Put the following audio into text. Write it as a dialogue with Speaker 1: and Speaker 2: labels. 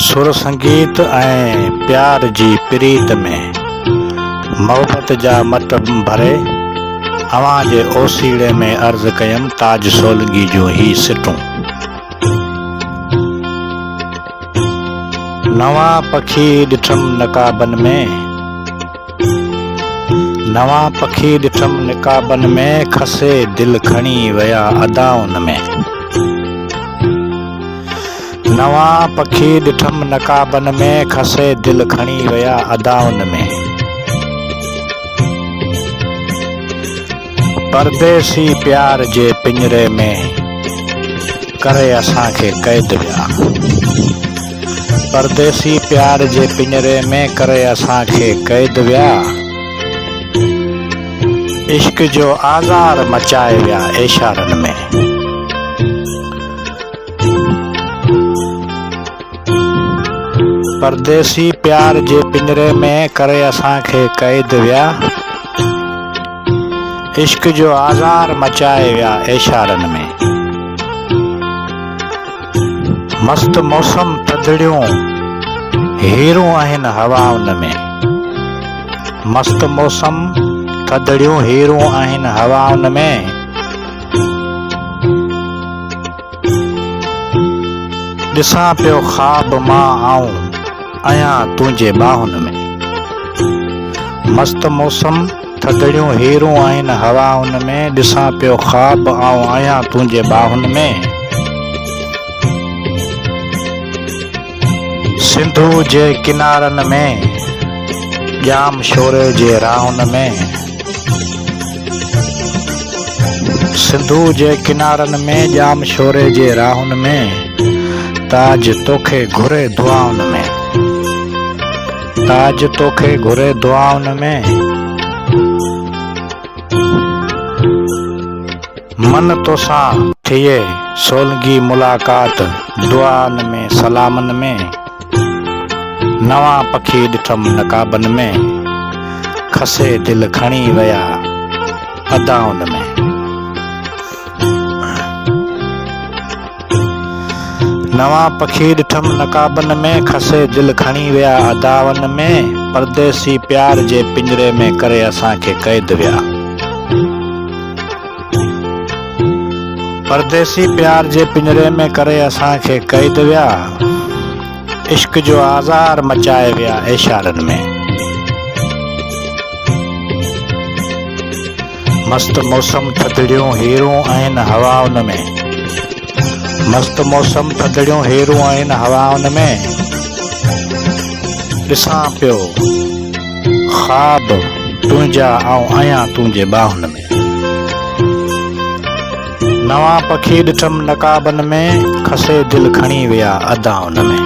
Speaker 1: सुर संगीत ऐं प्यार जी प्रीत में मोहब्बत जा मट भरे अवां जे ओसीड़े में अर्ज़ कयम ताज सोलंगी जूं ही सिटूं। नवां पखी ॾिठम नकाबन में, नवां पखी ॾिठम निकाबन में, खसे दिल खणी विया अदाउन में। नवां पखी ॾिठम नकाबन में, खसे दिल खणी विया अदाउन में। परदेसी प्यार जे पिंजरे में करे असांखे कैद विया। परदेसी प्यार जे पिंजरे में करे असांखे कैद विया। इश्क जो आज़ार मचाए विया इशारन में। परदेसी प्यार जे पिंजरे में करे असांखे कैद विया। इश्क जो आज़ार मचाए विया इशारन में। मस्त मौसम थधड़ियूं हीरूं आहिनि हवाउन में। मस्त मौसम थधड़ियूं हीरूं आहिनि हवाउन में। ॾिसां पियो ख्वाब मां आऊं आहियां तुंहिंजे बाहुन में। मस्त मौसम थधड़ियूं हीरूं आहिनि हवाउन में। ॾिसां पियो ख्वाब आऊं आहियां तुंहिंजे बाहुन में। सिंधु जे किनारन में जाम शोरे जे राहुन में। सिंधु जे किनारन में जाम शोरे जे राहुन में। ताज तोखे घुरे दुआउन में। ताज तोखे घुरे दुआउन में। मन तोसां थिए सोलंगी मुलाकात दुआन में सलामन में। नवां पखी ॾिठम नकाबन में, खसे दिल खणी विया अदाउन में। नवां पखी ॾिठम नकाबन में, खसे दिल खणी विया अदावन में। परदेसी प्यार जे पिंजरे में करे असांखे कैद विया। परदेसी प्यार जे पिंजरे में करे असांखे कैद विया। इश्क जो आज़ार मचाए विया इशारन में। मस्त मौसम थधड़ियूं हीरूं आहिनि हवाउन में। मस्त मौसम थधड़ियूं हीरूं आहिनि हवाउन में। ॾिसां पियो ख्वाब तुंहिंजा आऊं आहियां तुंहिंजे बाहुन में। नवां पखी ॾिठम नकाबन में, खसे दिल खणी विया अदाउन में।